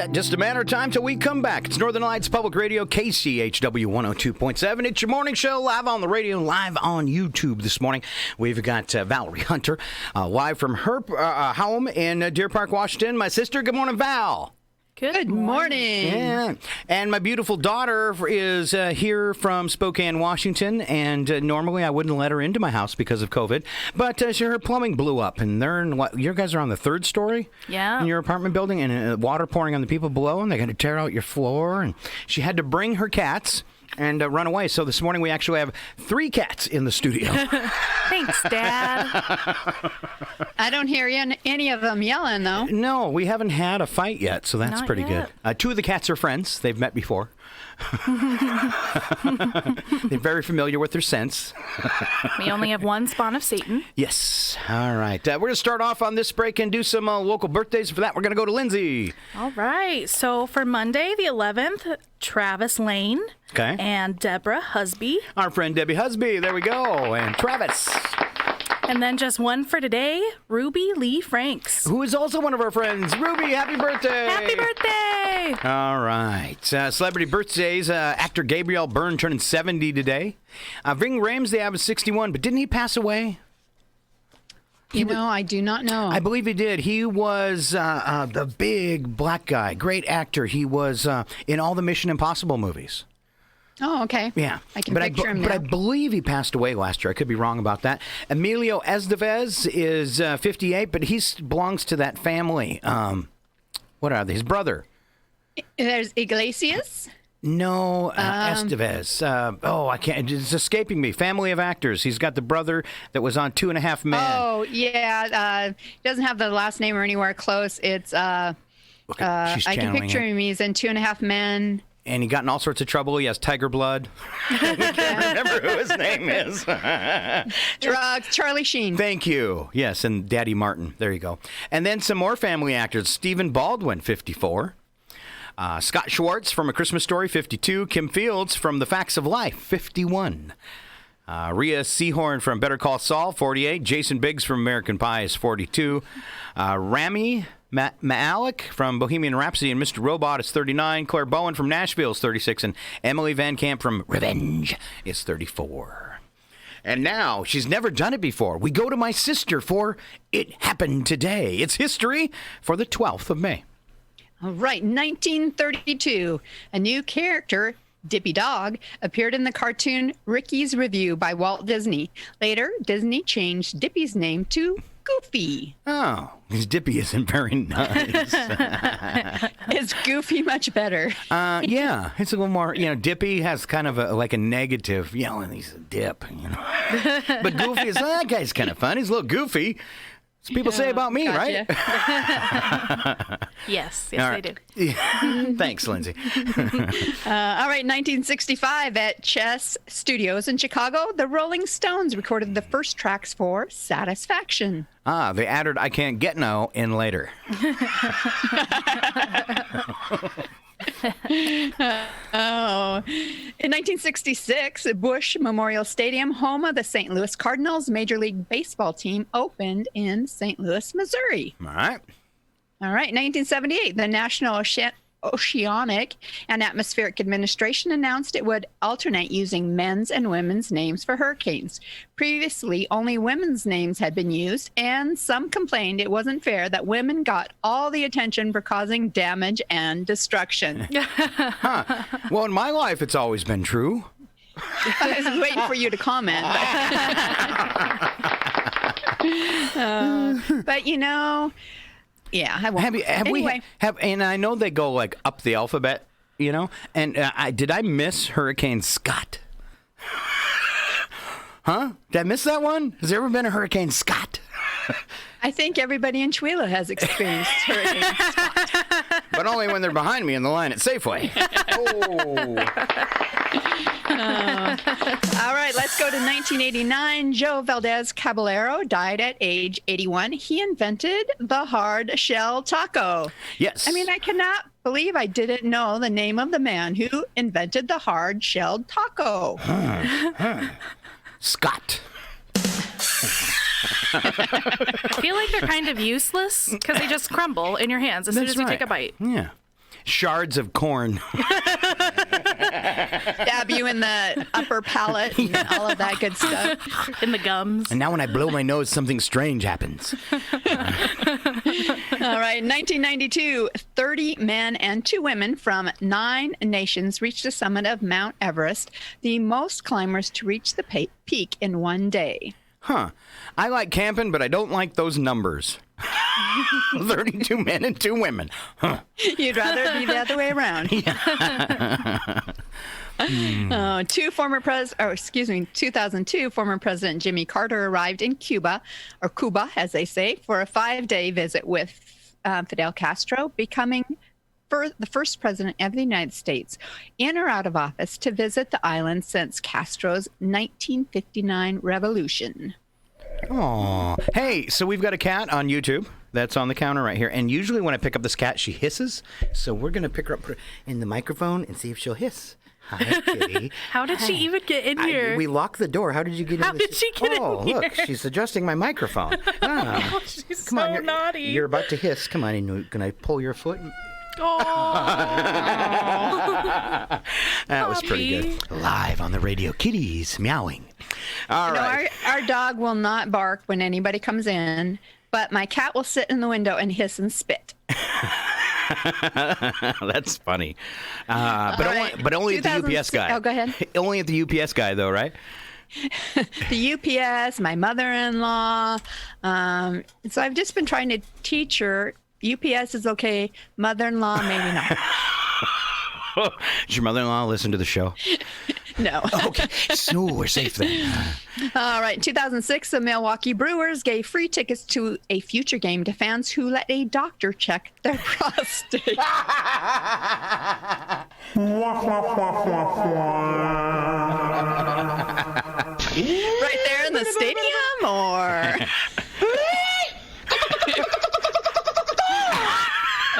Yeah, just a matter of time till we come back. It's Northern Lights Public Radio, KCHW 102.7. It's your morning show, live on the radio, live on YouTube this morning. We've got Valerie Hunter, live from her home in Deer Park, Washington. My sister, good morning, Val. Good morning. Yeah. And my beautiful daughter is here from Spokane, Washington, and normally I wouldn't let her into my house because of COVID, but her plumbing blew up, and they're in you guys are on the third story in your apartment building, and water pouring on the people below, and they got to tear out your floor, and she had to bring her cats and run away. So this morning we actually have 3 cats in the studio. Thanks, Dad. I don't hear any of them yelling, though. No, we haven't had a fight yet, so that's Not pretty yet. good. 2 of the cats are friends. They've met before. They're very familiar with their scents. We only have one spawn of Satan. Yes. All right. We're going to start off on this break and do some local birthdays. For that, we're going to go to Lindsie. All right. So for Monday, the 11th, Travis Lane Okay. and Deborah Husby. Our friend Debbie Husby. There we go. And Travis, And then just one for today, Ruby Lee Franks. who is also one of our friends. Ruby, happy birthday. Happy birthday! All right. Celebrity birthdays. Actor Gabriel Byrne turning 70 today. Ving Rhames, they have 61, but didn't he pass away? I do not know. I believe he did. He was the big black guy, great actor. He was in all the Mission Impossible movies. Oh, okay. Yeah. I can but picture him But now. I believe he passed away last year. I could be wrong about that. Emilio Estevez is 58, but he belongs to that family. What are they? His brother. There's Iglesias. No, Estevez. I can't. It's escaping me. Family of actors. He's got the brother that was on 2.5 Men. Oh, yeah. Doesn't have the last name or anywhere close. It's, She's I can channeling picture it. him. He's in 2.5 Men. And he got in all sorts of trouble. He has tiger blood. I can't remember who his name is. Drugs. Charlie Sheen. Thank you. Yes, and Daddy Martin. There you go. And then some more family actors. Stephen Baldwin, 54. Scott Schwartz from A Christmas Story, 52. Kim Fields from The Facts of Life, 51. Rhea Seehorn from Better Call Saul, 48. Jason Biggs from American Pie is 42. Rami Malek from Bohemian Rhapsody and Mr. Robot is 39. Claire Bowen from Nashville is 36. And Emily Van Camp from Revenge is 34. And now, she's never done it before. We go to my sister for It Happened Today. It's history for the 12th of May. All right. 1932. A new character, Dippy Dog, appeared in the cartoon Ricky's Review by Walt Disney. Later, Disney changed Dippy's name to Goofy. Oh, his Dippy isn't very nice. Is Goofy much better? Yeah, it's a little more, Dippy has kind of like a negative, and he's a dip, But Goofy is, that guy's kind of fun. He's a little goofy. As people say about me, Gotcha. right? Yes, All they right. do. Thanks, Lindsie. All right, 1965 at Chess Studios in Chicago, the Rolling Stones recorded the first tracks for Satisfaction. They added I Can't Get No in later. Oh. In 1966, Busch Memorial Stadium, home of the St. Louis Cardinals Major League Baseball team, opened in St. Louis, Missouri. All right. All right, 1978, the National Oceanic and Atmospheric Administration announced it would alternate using men's and women's names for hurricanes. Previously, only women's names had been used, and some complained it wasn't fair that women got all the attention for causing damage and destruction. Well, in my life, it's always been true. I was waiting for you to comment. But yeah, I won't. Anyway. And I know they go like up the alphabet, and did I miss Hurricane Scott? Huh? Did I miss that one? Has there ever been a Hurricane Scott? I think everybody in Chewila has experienced Hurricane Scott. But only when they're behind me in the line at Safeway. All right, let's go to 1989. Joe Valdez Caballero died at age 81. He invented the hard shell taco. Yes. I mean, I cannot believe I didn't know the name of the man who invented the hard shelled taco. Scott. I feel like they're kind of useless because they just crumble in your hands as soon as you take a bite. Yeah. shards of corn. Stab you in the upper palate and all of that good stuff. In the gums. And now when I blow my nose, something strange happens. All right, in 1992, 30 men and 2 women from 9 nations reached the summit of Mount Everest, the most climbers to reach the peak in one day. Huh. I like camping, but I don't like those numbers. 32 men and 2 women. Huh. You'd rather it be the other way around. 2002, former President Jimmy Carter arrived in Cuba, or Cuba, as they say, for a 5-day visit with Fidel Castro, becoming the first president of the United States, in or out of office, to visit the island since Castro's 1959 revolution. Oh, hey, so we've got a cat on YouTube that's on the counter right here. And usually when I pick up this cat, she hisses. So we're going to pick her up in the microphone and see if she'll hiss. Hi, kitty. How did she even get in here? We locked the door. How did you get in? How did she get in here? Oh, look, she's adjusting my microphone. Ah. She's Come on, naughty. You're about to hiss. Come on, can I pull your foot? Oh. That was pretty good. Live on the radio, kitties meowing. All right. Our dog will not bark when anybody comes in, but my cat will sit in the window and hiss and spit. That's funny. But only at the UPS guy. Oh, go ahead. Only at the UPS guy, though, right? The UPS, my mother-in-law. So I've just been trying to teach her UPS is okay. Mother-in-law, maybe not. Does your mother-in-law listen to the show? No. Okay, so we're safe then. All right. In 2006, the Milwaukee Brewers gave free tickets to a future game to fans who let a doctor check their prostate. Right there in the stadium, or?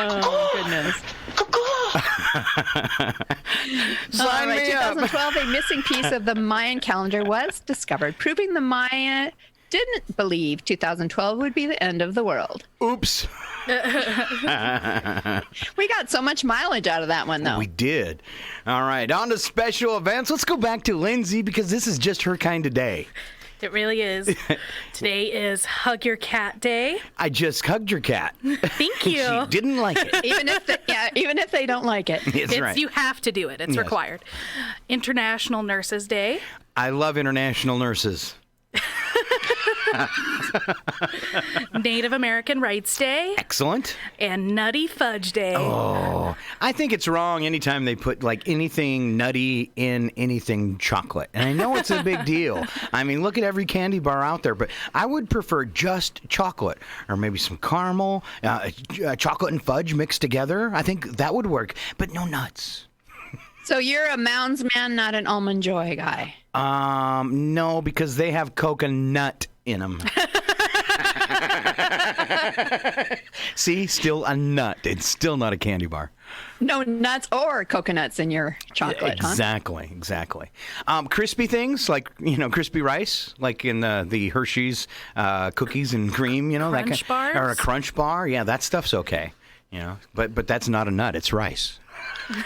Oh, goodness. Sign me up. 2012, a missing piece of the Mayan calendar was discovered, proving the Maya didn't believe 2012 would be the end of the world. Oops. We got so much mileage out of that one, though. We did. All right, on to special events. Let's go back to Lindsie because this is just her kind of day. It really is. Today is Hug Your Cat Day. I just hugged your cat. Thank you. She didn't like it. even if they don't like it. It's right. You have to do it. It's required. International Nurses Day. I love international nurses. Native American Rights Day. Excellent. And Nutty Fudge Day. Oh, I think it's wrong anytime they put like anything nutty in anything chocolate. And I know it's a big deal. I mean, look at every candy bar out there, but I would prefer just chocolate or maybe some caramel, chocolate and fudge mixed together. I think that would work, but no nuts. So you're a Mounds man, not an Almond Joy guy. No, because they have coconut in them. See, still a nut. It's still not a candy bar. No nuts or coconuts in your chocolate, Exactly. Crispy things like, crispy rice, like in the Hershey's cookies and cream, Crunch bars? Or a Crunch bar. Yeah, that stuff's okay. But that's not a nut. It's rice.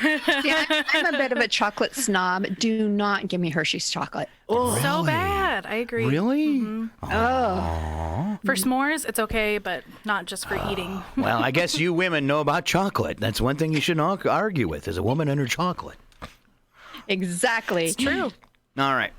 See, I'm a bit of a chocolate snob. Do not give me Hershey's chocolate. Oh, really? So bad. I agree. Really? Mm-hmm. Oh. For s'mores, it's okay, but not just for eating. Well, I guess you women know about chocolate. That's one thing you shouldn't argue with, is a woman and her chocolate. Exactly. It's true. All right.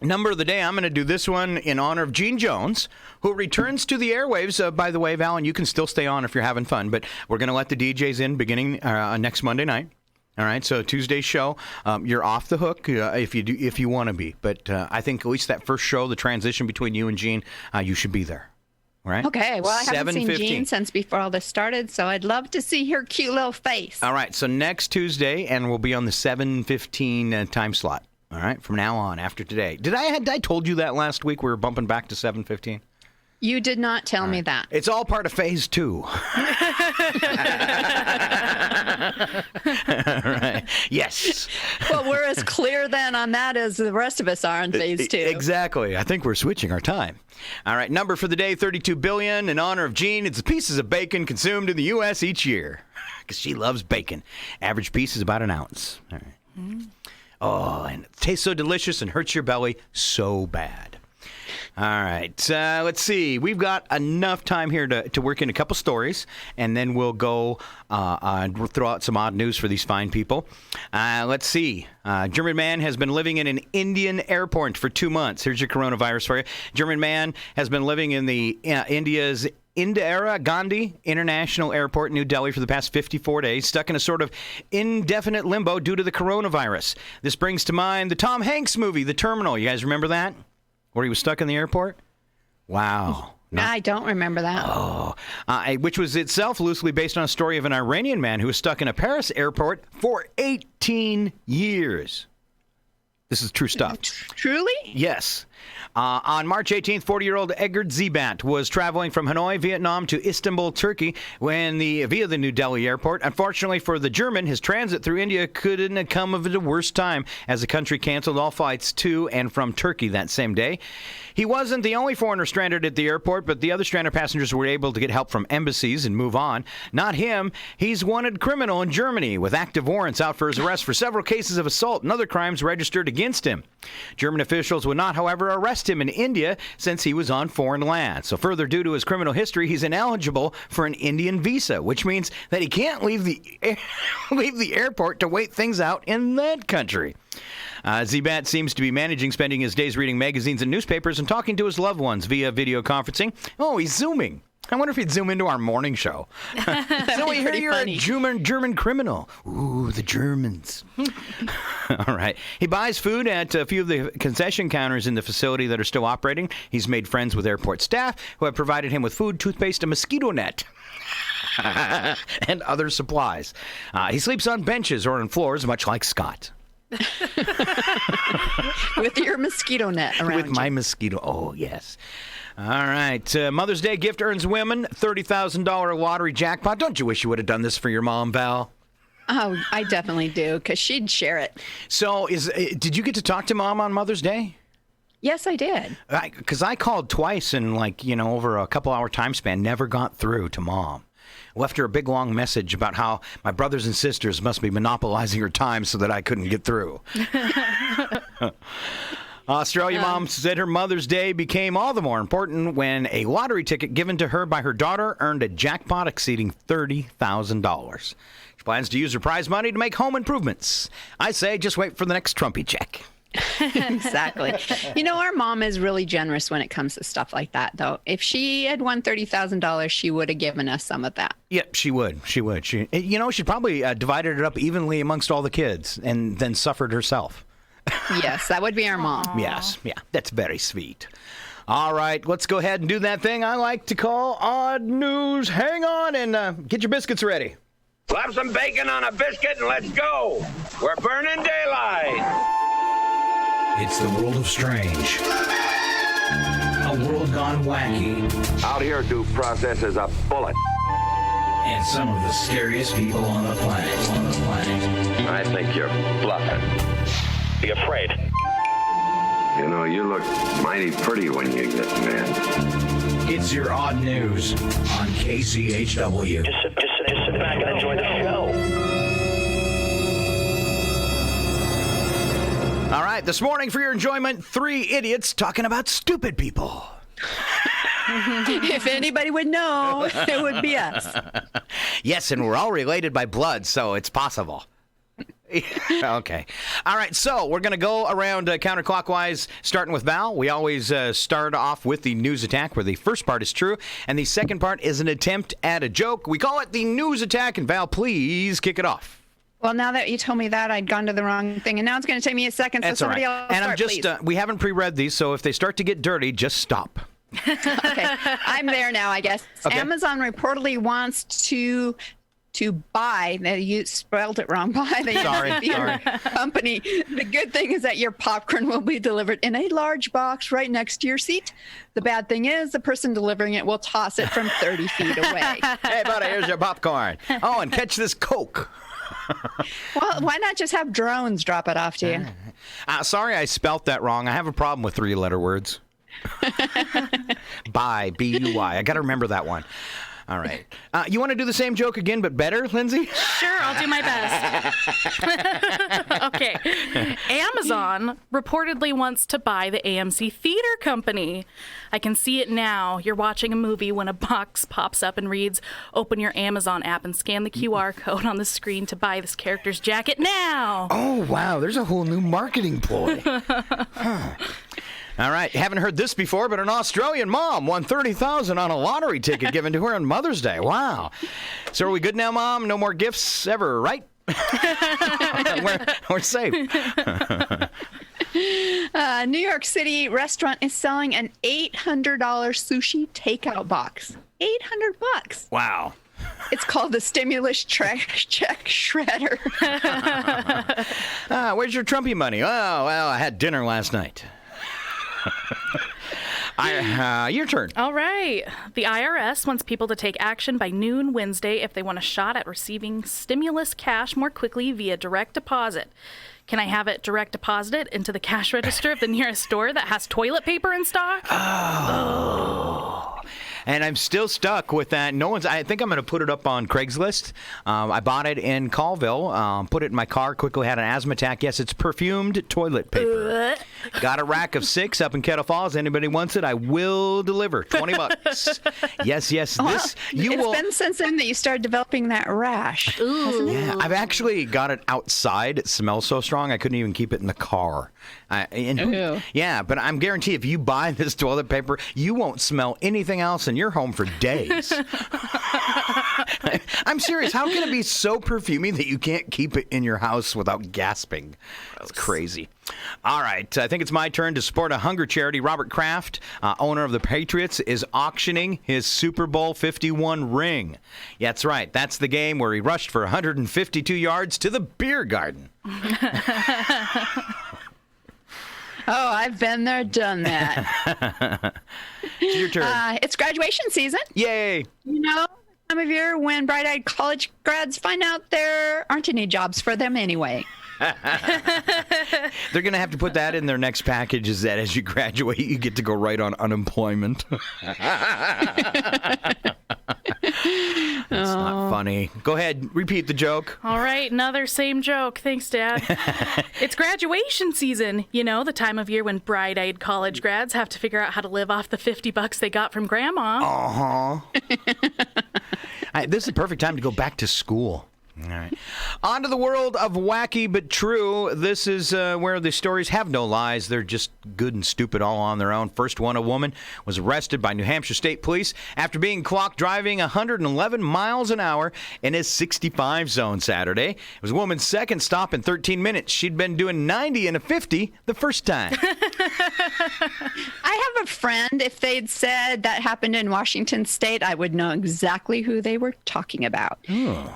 Number of the day, I'm going to do this one in honor of Gene Jones, who returns to the airwaves. By the way, Val, and you can still stay on if you're having fun, but we're going to let the DJs in beginning next Monday night. All right, so Tuesday's show, you're off the hook if you want to be. But I think at least that first show, the transition between you and Gene, you should be there. All right? Okay, well, I haven't seen 7:15. Jean since before all this started, so I'd love to see her cute little face. All right, so next Tuesday, and we'll be on the 7:15 time slot. All right, from now on, after today. Did I told you that last week we were bumping back to 7:15? You did not tell me that. It's all part of phase 2. Right. Yes. Well, we're as clear then on that as the rest of us are on phase 2. Exactly. I think we're switching our time. All right. Number for the day, 32 billion. In honor of Jean, it's the pieces of bacon consumed in the U.S. each year. Because she loves bacon. Average piece is about an ounce. All right. Oh, and it tastes so delicious and hurts your belly so bad. All right, let's see. We've got enough time here to work in a couple stories, and then we'll go and we'll throw out some odd news for these fine people. Let's see. German man has been living in an Indian airport for 2 months. Here's your coronavirus for you. German man has been living in the India's Indira Gandhi International Airport in New Delhi for the past 54 days, stuck in a sort of indefinite limbo due to the coronavirus. This brings to mind the Tom Hanks movie, The Terminal. You guys remember that? Where he was stuck in the airport? Wow. I don't remember that. Oh, which was itself loosely based on a story of an Iranian man who was stuck in a Paris airport for 18 years. This is true stuff. Truly? Yes. On March 18th, 40-year-old Edgar Zebat was traveling from Hanoi, Vietnam to Istanbul, Turkey, via the New Delhi airport. Unfortunately for the German, his transit through India couldn't have come at a worse time as the country canceled all flights to and from Turkey that same day. He wasn't the only foreigner stranded at the airport, but the other stranded passengers were able to get help from embassies and move on. Not him. He's a wanted criminal in Germany with active warrants out for his arrest for several cases of assault and other crimes registered against him. German officials would not, however, arrest him in India since he was on foreign land. So further, due to his criminal history, he's ineligible for an Indian visa, which means that he can't leave the airport to wait things out in that country. Zebat seems to be managing spending his days reading magazines and newspapers and talking to his loved ones via video conferencing. Oh, he's Zooming. I wonder if he'd zoom into our morning show. So we hear you're funny. A German criminal. Ooh, the Germans. All right. He buys food at a few of the concession counters in the facility that are still operating. He's made friends with airport staff who have provided him with food, toothpaste, a mosquito net. And other supplies. He sleeps on benches or on floors, much like Scott. With your mosquito net around With my mosquito. Oh, yes. All right. Mother's Day gift earns women $30,000 lottery jackpot. Don't you wish you would have done this for your mom, Val? Oh, I definitely do, because she'd share it. So, did you get to talk to Mom on Mother's Day? Yes, I did. Because I called twice in, over a couple-hour time span, never got through to Mom. Left her a big, long message about how my brothers and sisters must be monopolizing her time so that I couldn't get through. Australia mom said her Mother's Day became all the more important when a lottery ticket given to her by her daughter earned a jackpot exceeding $30,000. She plans to use her prize money to make home improvements. I say just wait for the next Trumpy check. Exactly. Our mom is really generous when it comes to stuff like that, though. If she had won $30,000, she would have given us some of that. Yep, she would. She probably divided it up evenly amongst all the kids and then suffered herself. Yes, that would be our mom. Aww. Yes, yeah, that's very sweet. All right, let's go ahead and do that thing I like to call odd news. Hang on and get your biscuits ready. Slap some bacon on a biscuit and let's go. We're burning daylight. It's the world of strange. A world gone wacky. Out here, due process is a bullet. And some of the scariest people on the planet. I think you're bluffing. Be afraid. You look mighty pretty when you get mad. It's your odd news on KCHW. Just sit back and enjoy the show. All right, this morning for your enjoyment, 3 idiots talking about stupid people. If anybody would know, it would be us. Yes, and we're all related by blood, so it's possible. Okay. All right, so we're going to go around counterclockwise, starting with Val. We always start off with the news attack, where the first part is true, and the second part is an attempt at a joke. We call it the news attack, and Val, please kick it off. Well, now that you told me that, I'd gone to the wrong thing, and now it's going to take me a second, so That's somebody all right. else And start, I'm just, we haven't pre-read these, so if they start to get dirty, just stop. Okay, I'm there now, I guess. Okay. Amazon reportedly wants to to buy, you spelled it wrong, buy the theater company. The good thing is that your popcorn will be delivered in a large box right next to your seat. The bad thing is the person delivering it will toss it from 30 feet away. Hey, buddy, here's your popcorn. Oh, and catch this Coke. Well, why not just have drones drop it off to you? Sorry, I spelt that wrong. I have a problem with 3-letter words. Buy, B-U-Y. I got to remember that one. All right. You want to do the same joke again, but better, Lindsie? Sure, I'll do my best. Okay. Amazon reportedly wants to buy the AMC Theater Company. I can see it now. You're watching a movie when a box pops up and reads, "Open your Amazon app and scan the QR code on the screen to buy this character's jacket now." Oh, wow. There's a whole new marketing ploy. Huh. All right, haven't heard this before, but an Australian mom won $30,000 on a lottery ticket given to her on Mother's Day. Wow. So are we good now, Mom? No more gifts ever, right? We're safe. New York City restaurant is selling an $800 sushi takeout box. $800. Wow. It's called the Stimulus Check Shredder. Where's your Trumpy money? Oh, well, I had dinner last night. Your turn. All right. The IRS wants people to take action by noon Wednesday if they want a shot at receiving stimulus cash more quickly via direct deposit. Can I have it direct deposited into the cash register of the nearest store that has toilet paper in stock? Oh. And I'm still stuck with that. I think I'm going to put it up on Craigslist. I bought it in Colville, put it in my car, quickly had an asthma attack. Yes, it's perfumed toilet paper. Got a rack of 6 up in Kettle Falls. Anybody wants it, I will deliver. $20. Yes. It's been since then that you started developing that rash. Ooh. Yeah, I've actually got it outside. It smells so strong I couldn't even keep it in the car. Yeah, but I'm guaranteed if you buy this toilet paper, you won't smell anything else in your home for days. I'm serious. How can it be so perfumey that you can't keep it in your house without gasping? That's crazy. All right. I think it's my turn to support a hunger charity. Robert Kraft, owner of the Patriots, is auctioning his Super Bowl 51 ring. Yeah, that's right. That's the game where he rushed for 152 yards to the beer garden. Oh, I've been there, done that. It's your turn. It's graduation season. Yay. You know, time of year when bright-eyed college grads find out there aren't any jobs for them anyway. They're going to have to put that in their next package, is that as you graduate, you get to go right on unemployment. That's not funny. Go ahead, repeat the joke. All right, another same joke. Thanks, Dad. It's graduation season. You know, the time of year when bright-eyed college grads have to figure out how to live off the $50 they got from Grandma. Uh-huh. This is the perfect time to go back to school. All right. On to the world of wacky but true. This is where the stories have no lies. They're just good and stupid all on their own. First one, a woman was arrested by New Hampshire State Police after being clocked driving 111 miles an hour in a 65 zone Saturday. It was a woman's second stop in 13 minutes. She'd been doing 90 in a 50 the first time. I have a friend. If they'd said that happened in Washington State, I would know exactly who they were talking about. Oh.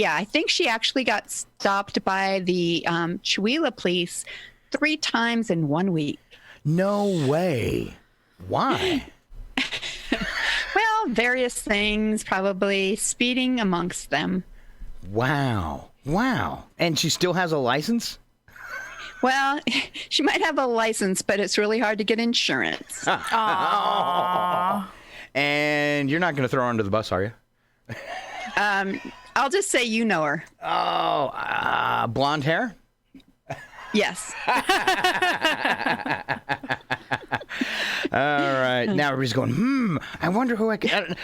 I think she actually got stopped by the Chewelah police 3 times in 1 week. No way. Why? Well, various things, probably speeding amongst them. Wow. And she still has a license? Well, she might have a license, but it's really hard to get insurance. Aww. And you're not going to throw her under the bus, are you? I'll just say you know her. Oh, blonde hair? Yes. All right. Now everybody's going, I wonder who I could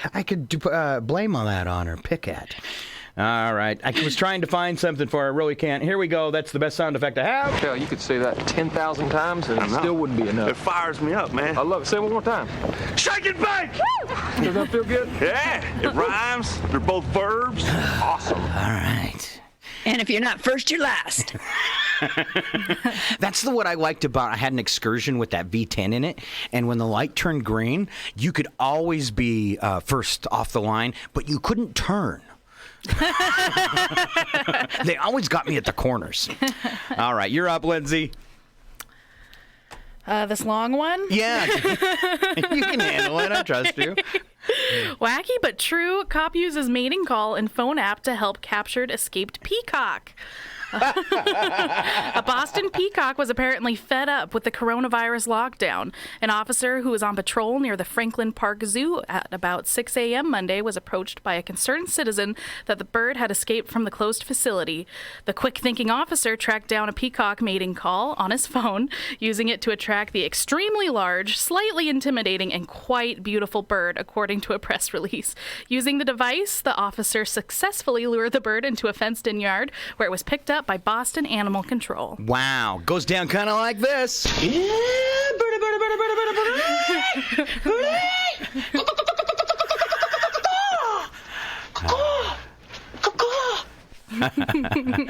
blame all that on or pick at. All right. I was trying to find something for her. I really can't. Here we go. That's the best sound effect I have. Hell, you could say that 10,000 times and it still wouldn't be enough. It fires me up, man. I love it. Say it one more time. Shake and bake! Does that feel good? Yeah, it rhymes. They're both verbs. Awesome. All right. And if you're not first, you're last. That's what I liked about. I had an excursion with that V10 in it, and when the light turned green, you could always be first off the line, but you couldn't turn. They always got me at the corners. All right, you're up, Lindsie. This long one? Yeah, you can handle it. I trust you. Wacky but true. Cop uses mating call and phone app to help captured escaped peacock. A Boston peacock was apparently fed up with the coronavirus lockdown. An officer who was on patrol near the Franklin Park Zoo at about 6 a.m. Monday was approached by a concerned citizen that the bird had escaped from the closed facility. The quick-thinking officer tracked down a peacock mating call on his phone, using it to attract the extremely large, slightly intimidating, and quite beautiful bird, according to a press release. Using the device, the officer successfully lured the bird into a fenced-in yard where it was picked up by Boston Animal Control. Wow. Goes down kind of like this. It'd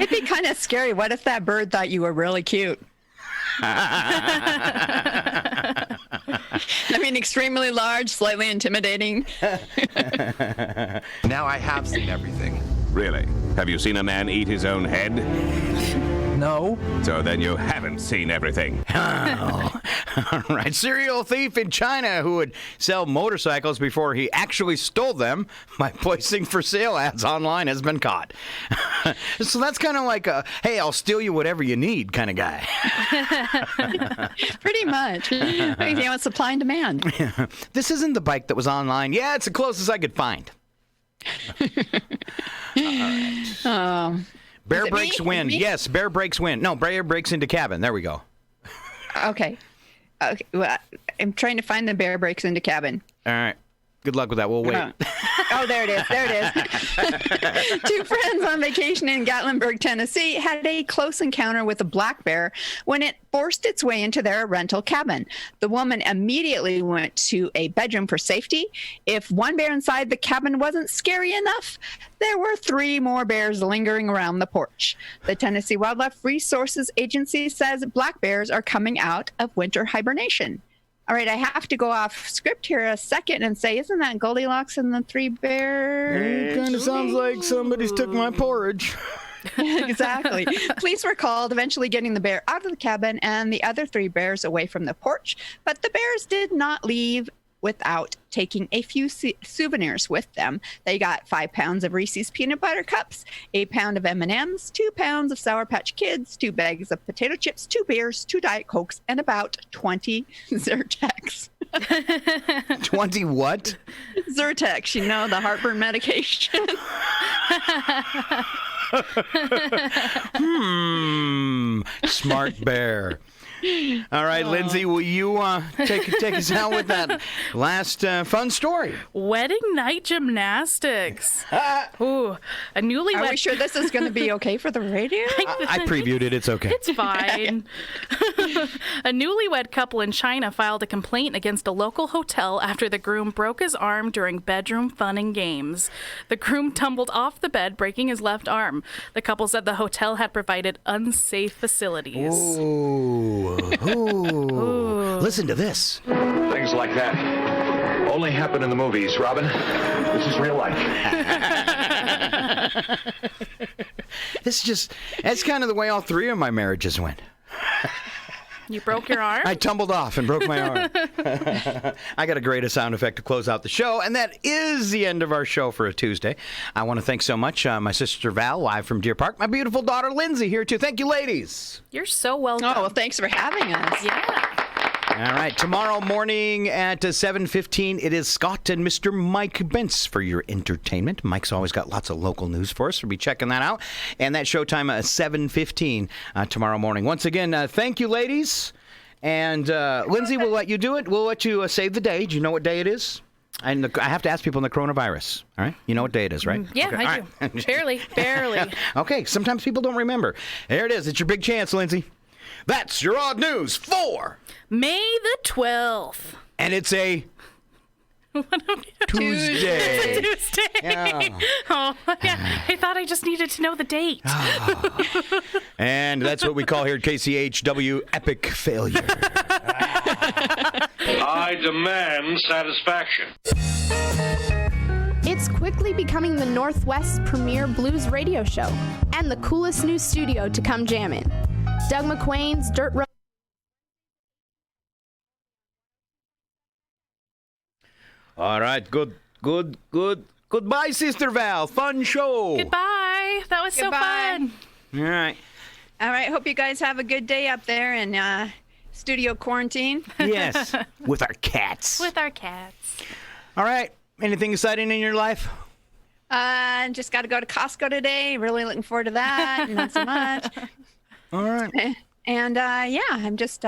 be kind of scary. What if that bird thought you were really cute? I mean, extremely large, slightly intimidating. Now I have seen everything. Really? Have you seen a man eat his own head? No. So then you haven't seen everything. Oh. All right. Serial thief in China who would sell motorcycles before he actually stole them by placing for sale ads online has been caught. So that's kind of like a, hey, I'll steal you whatever you need kind of guy. Pretty much. You know, it's supply and demand. This isn't the bike that was online. Yeah, it's the closest I could find. All right. Bear breaks win. Yes, bear breaks win. No, bear breaks into cabin. There we go. Okay. Well, I'm trying to find the bear breaks into cabin. All right. Good luck with that. We'll wait. Oh, there it is. There it is. Two friends on vacation in Gatlinburg, Tennessee, had a close encounter with a black bear when it forced its way into their rental cabin. The woman immediately went to a bedroom for safety. If one bear inside the cabin wasn't scary enough, there were 3 more bears lingering around the porch. The Tennessee Wildlife Resources Agency says black bears are coming out of winter hibernation. All right, I have to go off script here a second and say, isn't that Goldilocks and the 3 Bears? It kind of sounds like somebody's took my porridge. Exactly. Police were called, eventually getting the bear out of the cabin and the other 3 bears away from the porch. But the bears did not leave without taking a few souvenirs with them. They got 5 pounds of Reese's peanut butter cups, a pound of M&Ms, 2 pounds of Sour Patch Kids, 2 bags of potato chips, 2 beers, 2 Diet Cokes, and about 20 Zyrtex. 20 what? Zyrtex, you know, the heartburn medication. Smart bear. All right, Lindsie, will you take us out with that last fun story? Wedding night gymnastics. Ooh, a newlywed. Are we sure this is going to be okay for the radio? I previewed it. It's okay. It's fine. A newlywed couple in China filed a complaint against a local hotel after the groom broke his arm during bedroom fun and games. The groom tumbled off the bed, breaking his left arm. The couple said the hotel had provided unsafe facilities. Ooh. Listen to this. Things like that only happen in the movies, Robin. This is real life. That's kind of the way all 3 of my marriages went. You broke your arm? I tumbled off and broke my arm. I got a great sound effect to close out the show, and that is the end of our show for a Tuesday. I want to thank so much my sister Val, live from Deer Park, my beautiful daughter Lindsie here too. Thank you, ladies. You're so welcome. Oh, well, thanks for having us. Yeah. All right, tomorrow morning at 7:15, it is Scott and Mr. Mike Bentz for your entertainment. Mike's always got lots of local news for us. We'll be checking that out. And that showtime at 7:15 tomorrow morning. Once again, thank you, ladies. And Lindsie, we'll let you do it. We'll let you save the day. Do you know what day it is? And I have to ask people in the coronavirus. All right? You know what day it is, right? Yeah, okay. I do. Barely. Okay, sometimes people don't remember. There it is. It's your big chance, Lindsie. That's your odd news for May the 12th. And it's a Tuesday. Tuesday. Yeah. Oh, yeah. I thought I just needed to know the date. And that's what we call here at KCHW epic failure. I demand satisfaction. It's quickly becoming the Northwest's premier blues radio show and the coolest new studio to come jam in. Doug McQuain's Dirt Road. All right, good. Goodbye, Sister Val. Fun show. Goodbye. That was so fun. All right. All right. Hope you guys have a good day up there in studio quarantine. Yes, with our cats. With our cats. All right. Anything exciting in your life? Just got to go to Costco today. Really looking forward to that. Not so much. All right. And yeah, I'm just